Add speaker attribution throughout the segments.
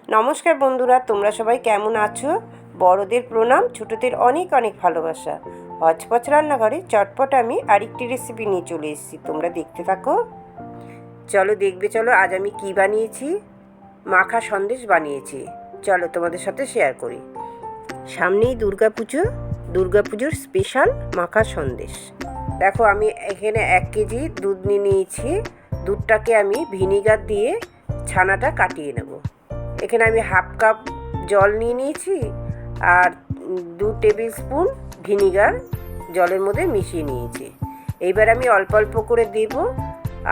Speaker 1: নমস্কার বন্ধুরা, তোমরা সবাই কেমন আছো? বড়দের প্রণাম, ছোটদের অনেক অনেক ভালোবাসা। হচপচ রান্নাঘরে চটপট আমি আরেকটি রেসিপি নিয়ে চলে এসেছি, তোমরা দেখতে থাকো। চলো আজ আমি কি বানিয়েছি। মাখা সন্দেশ বানিয়েছি, চলো তোমাদের সাথে শেয়ার করি। সামনেই দুর্গাপুজোর স্পেশাল মাখা সন্দেশ। দেখো, আমি এখানে 1 কেজি দুধ নিয়েছি। দুধটাকে আমি ভিনিগার দিয়ে ছানাটা কাটিয়ে নেব। এখানে আমি 1/2 কাপ জল নিয়েছি আর 2 টেবিল স্পুন ভিনিগার জলের মধ্যে মিশিয়ে নিয়েছি। এইবার আমি অল্প অল্প করে দেব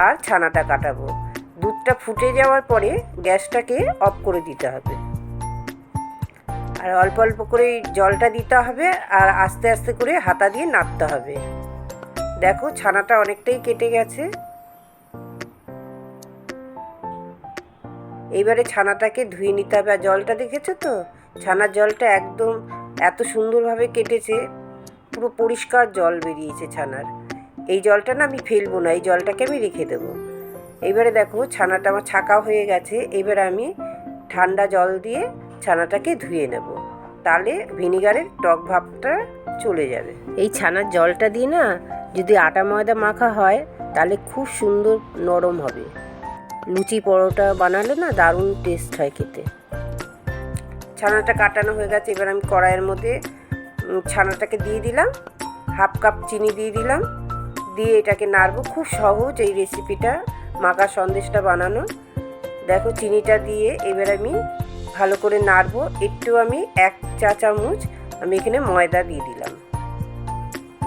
Speaker 1: আর ছানাটা কাটাবো। দুধটা ফুটে যাওয়ার পরে গ্যাসটাকে অফ করে দিতে হবে আর অল্প অল্প করে জলটা দিতে হবে আর আস্তে আস্তে করে হাতা দিয়ে নাড়তে হবে। দেখো, ছানাটা অনেকটাই কেটে গেছে। এইবারে ছানাটাকে ধুয়ে নিতে হবে। আর জলটা দেখেছো তো, ছানার জলটা একদম এত সুন্দরভাবে কেটেছে, পুরো পরিষ্কার জল বেরিয়েছে ছানার। এই জলটা না আমি ফেলবো না, এই জলটাকে আমি রেখে দেবো। এইবারে দেখো, ছানাটা আমার ছাকা হয়ে গেছে। এবারে আমি ঠান্ডা জল দিয়ে ছানাটাকে ধুয়ে নেব, তাহলে ভিনিগারের টক ভাবটা চলে যাবে। এই ছানার জলটা দিয়ে না যদি আটা ময়দা মাখা হয় তাহলে খুব সুন্দর নরম হবে। লুচি পরোটা বানালে না দারুণ টেস্ট হয় খেতে। ছানাটা কাটানো হয়ে গেছে। এবার আমি কড়াইয়ের মধ্যে ছানাটাকে দিয়ে দিলাম, 1/2 কাপ চিনি দিয়ে দিলাম, দিয়ে এটাকে নাড়বো। খুব সহজ এই রেসিপিটা, মাখা সন্দেশটা বানানো। দেখো, চিনিটা দিয়ে এবার আমি ভালো করে নাড়বো। একটু আমি 1 চা চামচ আমি এখানে ময়দা দিয়ে দিলাম।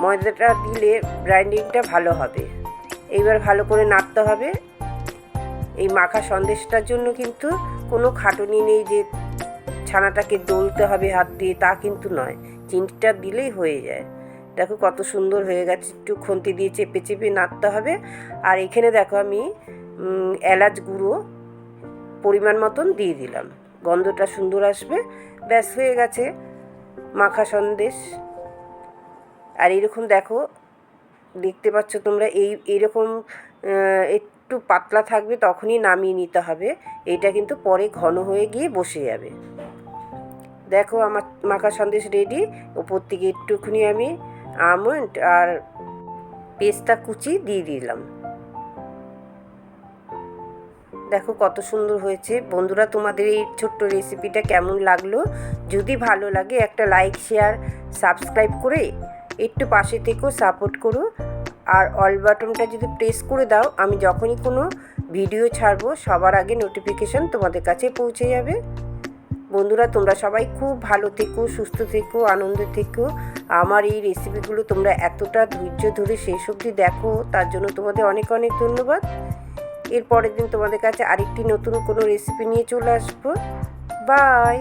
Speaker 1: ময়দাটা দিলে গ্রাইন্ডিংটা ভালো হবে। এইবার ভালো করে নাড়তে হবে। এই মাখা সন্দেশটার জন্য কিন্তু কোনো খাটুনি নেই যে ছানাটাকে দলতে হবে হাত দিয়ে, তা কিন্তু নয়, চিনিটা দিলেই হয়ে যায়। দেখো কত সুন্দর হয়ে গেছে। একটু খুন্তি দিয়ে চেপে চেপে নাড়তে হবে। আর এখানে দেখো আমি এলাচ গুঁড়ো পরিমাণ মতন দিয়ে দিলাম, গন্ধটা সুন্দর আসবে। ব্যাস, হয়ে গেছে মাখা সন্দেশ। আর এইরকম দেখো, দেখতে পাচ্ছ তোমরা, এইরকম একটু পাতলা থাকবে, তখনই নামিয়ে নিতে হবে। এইটা কিন্তু পরে ঘন হয়ে গিয়ে বসে যাবে। দেখো, আমার মাখা সন্দেশ রেডি। ওপর থেকে একটুখানি আমি আমন্ড আর পেস্তা কুচি দিয়ে দিলাম। দেখো কত সুন্দর হয়েছে। বন্ধুরা, তোমাদের এই ছোট্ট রেসিপিটা কেমন লাগলো? যদি ভালো লাগে একটা লাইক, শেয়ার, সাবস্ক্রাইব করে একটু পাশে থেকেও সাপোর্ট করো। আর অল বাটনটা যদি প্রেস করে দাও, আমি যখনই কোনো ভিডিও ছাড়বো সবার আগে নোটিফিকেশান তোমাদের কাছে পৌঁছে যাবে। বন্ধুরা, তোমরা সবাই খুব ভালো থেকো, সুস্থ থেকো, আনন্দে থেকো। আমার এই রেসিপিগুলো তোমরা এতটা ধৈর্য ধরে শেষ অবধি দেখো, তার জন্য তোমাদের অনেক অনেক ধন্যবাদ। এর পরের দিন তোমাদের কাছে আরেকটি নতুন কোনো রেসিপি নিয়ে চলে আসবো। বাই।